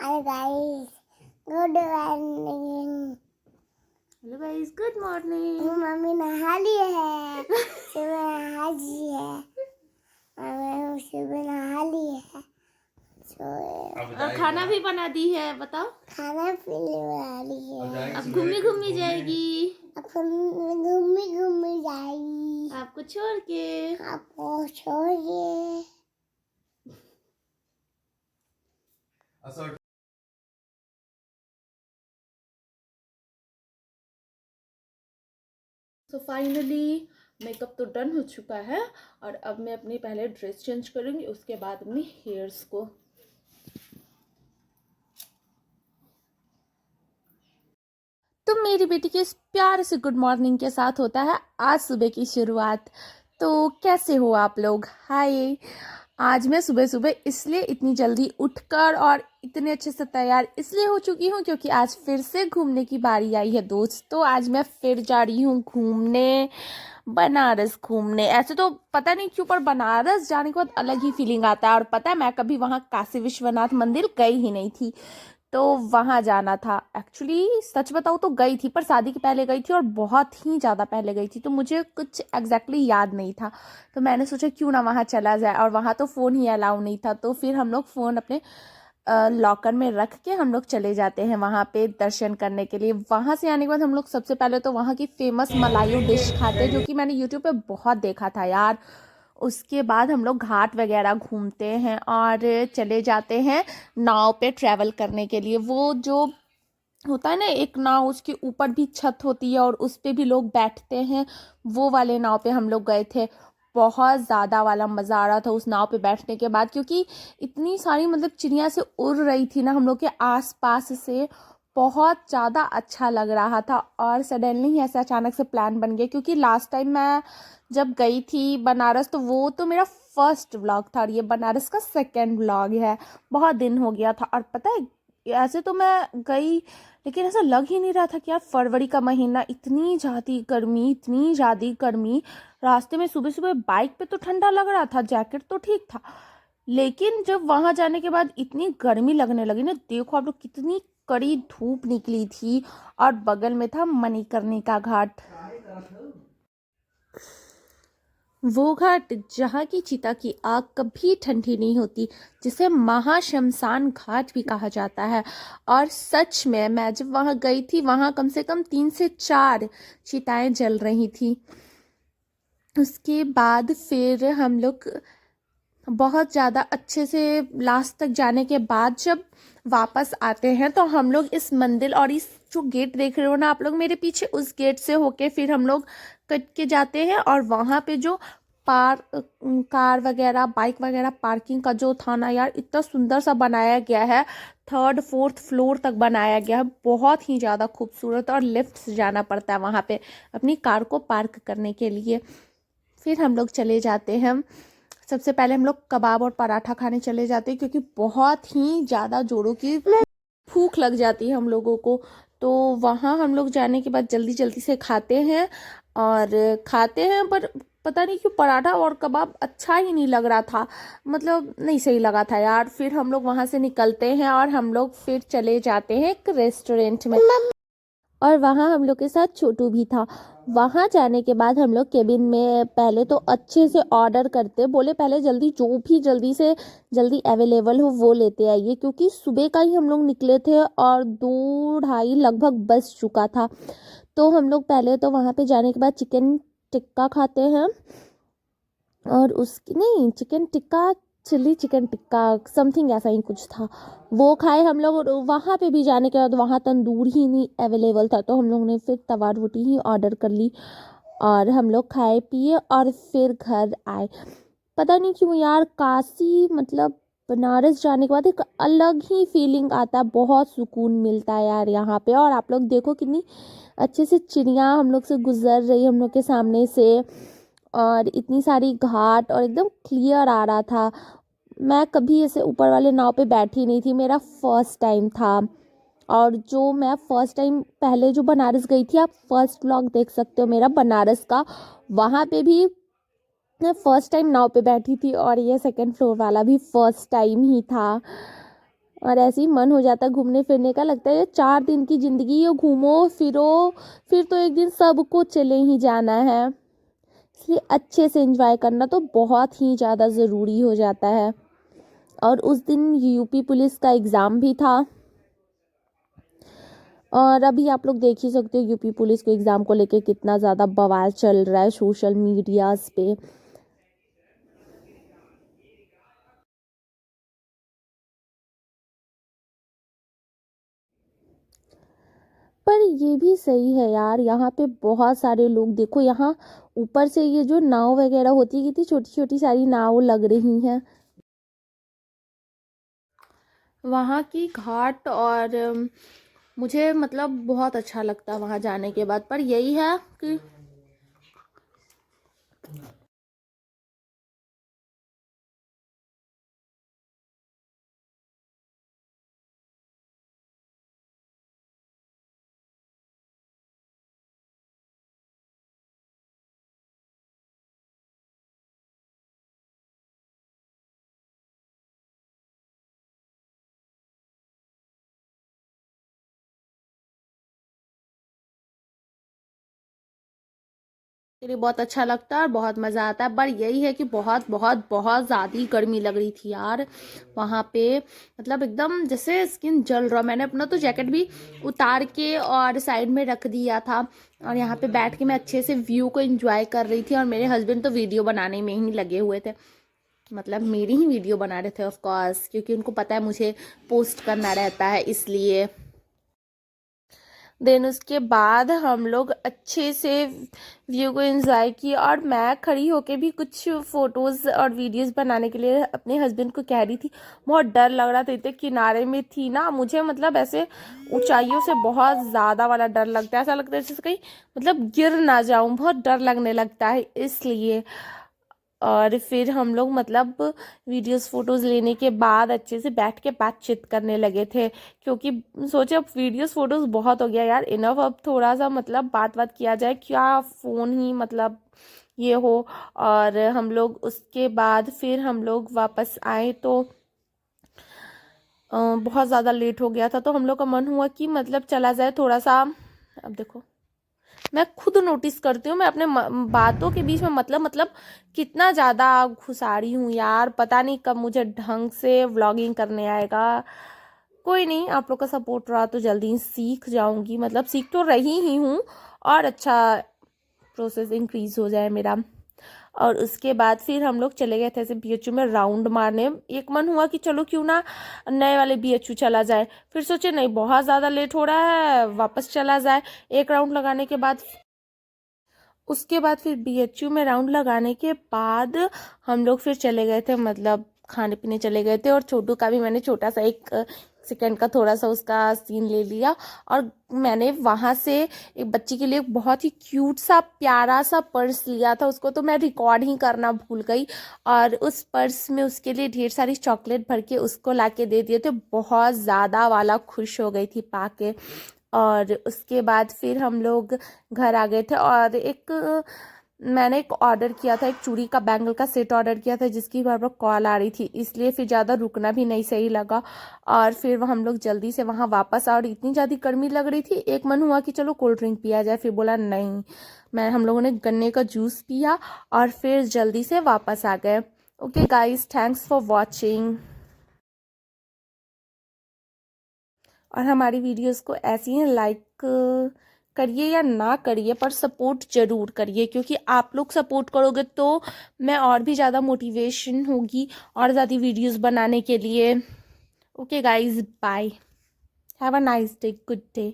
Hi guys, good morning. Hello guys, good morning. Mummy नहा ली है, सुबह नहा ली है, मम्मी सुबह नहा ली है, और खाना भी बना दी है। बताओ, खाना पीने बना ली है। अब घूमी घूमी जाएगी, अब घूमी घूमी जाएगी, आपको छोड़ के। आपको छोड़िए। सो फाइनली मेकअप तो डन हो चुका है और अब मैं अपनी पहले ड्रेस चेंज करूंगी, उसके बाद अपनी हेयर्स को। तो मेरी बेटी के इस प्यार से गुड मॉर्निंग के साथ होता है आज सुबह की शुरुआत। तो कैसे हो आप लोग? हाय। आज मैं सुबह सुबह इसलिए इतनी जल्दी उठकर और इतने अच्छे से तैयार इसलिए हो चुकी हूँ क्योंकि आज फिर से घूमने की बारी आई है दोस्तों। आज मैं फिर जा रही हूँ घूमने, बनारस घूमने। ऐसे तो पता नहीं क्यों पर बनारस जाने के बाद अलग ही फीलिंग आता है। और पता है मैं कभी वहाँ काशी विश्वनाथ मंदिर गई ही नहीं थी, तो वहां जाना था। एक्चुअली सच बताऊँ तो गई थी, पर शादी के पहले गई थी और बहुत ही ज़्यादा पहले गई थी, तो मुझे कुछ एग्जैक्टली याद नहीं था। तो मैंने सोचा क्यों ना वहाँ चला जाए, और वहाँ तो फ़ोन ही अलाउ नहीं था। तो फिर हम लोग फ़ोन अपने लॉकर में रख के हम लोग चले जाते हैं वहाँ पे दर्शन करने के लिए। वहाँ से आने के बाद हम लोग सबसे पहले तो वहाँ की फेमस मलायू डिश खाते हैं, जो कि मैंने यूट्यूब पे बहुत देखा था यार। उसके बाद हम लोग घाट वगैरह घूमते हैं और चले जाते हैं नाव पे ट्रैवल करने के लिए। वो जो होता है ना एक नाव, उसके ऊपर भी छत होती है और उस पे भी लोग बैठते हैं, वो वाले नाव पे हम लोग गए थे। बहुत ज़्यादा वाला मज़ा आ रहा था उस नाव पे बैठने के बाद, क्योंकि इतनी सारी मतलब चिड़िया से उड़ रही थी ना हम लोग के आस पास से। बहुत ज़्यादा अच्छा लग रहा था और सडनली ही ऐसा अचानक से प्लान बन गया, क्योंकि लास्ट टाइम मैं जब गई थी बनारस तो वो तो मेरा फर्स्ट व्लॉग था और ये बनारस का सेकेंड व्लॉग है। बहुत दिन हो गया था। और पता है ऐसे तो मैं गई, लेकिन ऐसा लग ही नहीं रहा था कि यार फरवरी का महीना, इतनी ज़्यादा गर्मी, इतनी ज़्यादा गर्मी। रास्ते में सुबह सुबह बाइक पे तो ठंडा लग रहा था, जैकेट तो ठीक था, लेकिन जब वहां जाने के बाद इतनी गर्मी लगने लगी ना। देखो आप लोग, कितनी कड़ी धूप निकली थी और बगल में था मणिकर्णिका घाट। वो घाट जहाँ की चिता की आग कभी ठंडी नहीं होती, जिसे महाशमशान घाट भी कहा जाता है। और सच में मैं जब वहाँ गई थी, वहाँ कम से कम 3 से 4 चिताएं जल रही थी। उसके बाद फिर हम लोग बहुत ज़्यादा अच्छे से लास्ट तक जाने के बाद जब वापस आते हैं, तो हम लोग इस मंदिर और इस जो गेट देख रहे हो ना आप लोग मेरे पीछे, उस गेट से होके फिर हम लोग कट के जाते हैं। और वहाँ पे जो कार वगैरह बाइक वगैरह पार्किंग का जो था ना यार, इतना सुंदर सा बनाया गया है। 3rd 4th फ्लोर तक बनाया गया है, बहुत ही ज़्यादा खूबसूरत। और लिफ्ट से जाना पड़ता है वहाँ पे अपनी कार को पार्क करने के लिए। फिर हम लोग चले जाते हैं, सबसे पहले हम लोग कबाब और पराठा खाने चले जाते हैं, क्योंकि बहुत ही ज़्यादा जोरों की भूख लग जाती है हम लोगों को। तो वहाँ हम लोग जाने के बाद जल्दी जल्दी से खाते हैं और खाते हैं, पर पता नहीं क्यों पराठा और कबाब अच्छा ही नहीं लग रहा था, मतलब नहीं सही लगा था यार। फिर हम लोग वहाँ से निकलते हैं और हम लोग फिर चले जाते हैं एक रेस्टोरेंट में, और वहाँ हम लोग के साथ छोटू भी था। वहाँ जाने के बाद हम लोग केबिन में पहले तो अच्छे से ऑर्डर करते, बोले पहले जल्दी जो भी जल्दी से जल्दी अवेलेबल हो वो लेते आइए, क्योंकि सुबह का ही हम लोग निकले थे और 2 ढाई लगभग बज चुका था। तो हम लोग पहले तो वहाँ पे जाने के बाद चिकन टिक्का खाते हैं, और उसकी नहीं, chicken tikka, chilli chicken tikka something ऐसा ही कुछ था, वो खाए हम लोग। और वहाँ पे भी जाने के बाद वहाँ तंदूर ही नहीं अवेलेबल था, तो हम लोग ने फिर तवा रोटी ही ऑर्डर कर ली और हम लोग खाए पिए और फिर घर आए। पता नहीं क्यों यार, काशी मतलब बनारस जाने के बाद एक अलग ही फीलिंग आता है, बहुत सुकून मिलता है यार यहाँ पे। और आप लोग देखो कितनी अच्छे से चिड़िया हम लोग से गुजर रही हम लोग के सामने से, और इतनी सारी घाट, और एकदम क्लियर आ रहा था। मैं कभी ऐसे ऊपर वाले नाव पे बैठी नहीं थी, मेरा फर्स्ट टाइम था। और जो मैं फर्स्ट टाइम पहले जो बनारस गई थी, आप फर्स्ट व्लॉग देख सकते हो मेरा बनारस का, वहाँ पे भी मैं फर्स्ट टाइम नाव पे बैठी थी, और ये 2nd फ्लोर वाला भी फर्स्ट टाइम ही था। और ऐसे ही मन हो जाता है घूमने फिरने का। लगता है ये 4 दिन की ज़िंदगी है, घूमो फिरो, फिर तो एक दिन सबको चले ही जाना है। इसलिए अच्छे से एंजॉय करना तो बहुत ही ज़्यादा ज़रूरी हो जाता है। और उस दिन यूपी पुलिस का एग्ज़ाम भी था, और अभी आप लोग देख ही सकते हो यूपी पुलिस के एग्ज़ाम को लेके कितना ज़्यादा बवाल चल रहा है सोशल मीडियाज़ पे। पर ये भी सही है यार, यहाँ पे बहुत सारे लोग, देखो यहाँ ऊपर से ये जो नाव वगैरह होती है, कितनी छोटी छोटी सारी नाव लग रही हैं वहाँ की घाट। और मुझे मतलब बहुत अच्छा लगता है वहाँ जाने के बाद। पर यही है कि मेरे बहुत अच्छा लगता है और बहुत मज़ा आता है। पर यही है कि बहुत बहुत बहुत ज़्यादा गर्मी लग रही थी यार वहाँ पे। मतलब एकदम जैसे स्किन जल रहा। मैंने अपना तो जैकेट भी उतार के और साइड में रख दिया था, और यहाँ पे बैठ के मैं अच्छे से व्यू को एंजॉय कर रही थी। और मेरे हस्बैंड तो वीडियो बनाने में ही लगे हुए थे, मतलब मेरी ही वीडियो बना रहे थे ऑफ कोर्स, क्योंकि उनको पता है मुझे पोस्ट करना रहता है इसलिए। देन उसके बाद हम लोग अच्छे से व्यू को एंजॉय किया, और मैं खड़ी होके भी कुछ फ़ोटोज़ और वीडियोस बनाने के लिए अपने हस्बैंड को कह रही थी। बहुत डर लग रहा था, इतने किनारे में थी ना, मुझे मतलब ऐसे ऊंचाइयों से बहुत ज़्यादा वाला डर लगता है। ऐसा लगता है जैसे कहीं मतलब गिर ना जाऊं, बहुत डर लगने लगता है इसलिए। और फिर हम लोग मतलब वीडियोस फोटोज़ लेने के बाद अच्छे से बैठ के बातचीत करने लगे थे, क्योंकि सोचे अब वीडियोस फोटोज़ बहुत हो गया यार, इनफ, अब थोड़ा सा मतलब बात किया जाए, क्या फ़ोन ही मतलब ये हो। और हम लोग उसके बाद फिर हम लोग वापस आए तो बहुत ज़्यादा लेट हो गया था, तो हम लोग का मन हुआ कि मतलब चला जाए थोड़ा सा। अब देखो मैं खुद नोटिस करती हूँ, मैं अपने बातों के बीच में मतलब कितना ज़्यादा घुसाड़ी हूँ यार। पता नहीं कब मुझे ढंग से व्लॉगिंग करने आएगा। कोई नहीं, आप लोग का सपोर्ट रहा तो जल्दी ही सीख जाऊंगी, मतलब सीख तो रही ही हूँ, और अच्छा प्रोसेस इंक्रीज हो जाए मेरा। और उसके बाद फिर हम लोग चले गए थे ऐसे बीएचयू में राउंड मारने। एक मन हुआ कि चलो क्यों ना नए वाले बीएचयू चला जाए, फिर सोचे नहीं बहुत ज़्यादा लेट हो रहा है, वापस चला जाए। एक राउंड लगाने के बाद उसके बाद फिर बीएचयू में राउंड लगाने के बाद हम लोग फिर चले गए थे, मतलब खाने पीने चले गए थे। और छोटू का भी मैंने छोटा सा 1 सेकेंड का थोड़ा सा उसका सीन ले लिया। और मैंने वहाँ से एक बच्ची के लिए बहुत ही क्यूट सा प्यारा सा पर्स लिया था, उसको तो मैं रिकॉर्ड ही करना भूल गई। और उस पर्स में उसके लिए ढेर सारी चॉकलेट भर के उसको ला के दे दिए थे। बहुत ज़्यादा वाला खुश हो गई थी पाके। और उसके बाद फिर हम लोग घर आ गए थे, और मैंने एक ऑर्डर किया था, एक चूड़ी का बैंगल का सेट ऑर्डर किया था, जिसकी बार बार कॉल आ रही थी, इसलिए फिर ज़्यादा रुकना भी नहीं सही लगा। और फिर हम लोग जल्दी से वहाँ वापस आए, और इतनी ज़्यादा गर्मी लग रही थी, एक मन हुआ कि चलो कोल्ड ड्रिंक पिया जाए, फिर बोला नहीं। हम लोगों ने गन्ने का जूस पिया, और फिर जल्दी से वापस आ गए। Okay guys, thanks for watching. और हमारी वीडियोस को ऐसे ही लाइक करिए या ना करिए, पर सपोर्ट ज़रूर करिए, क्योंकि आप लोग सपोर्ट करोगे तो मैं और भी ज़्यादा मोटिवेशन होगी और ज़्यादा वीडियोस बनाने के लिए। Okay guys, bye, have a nice day, good day.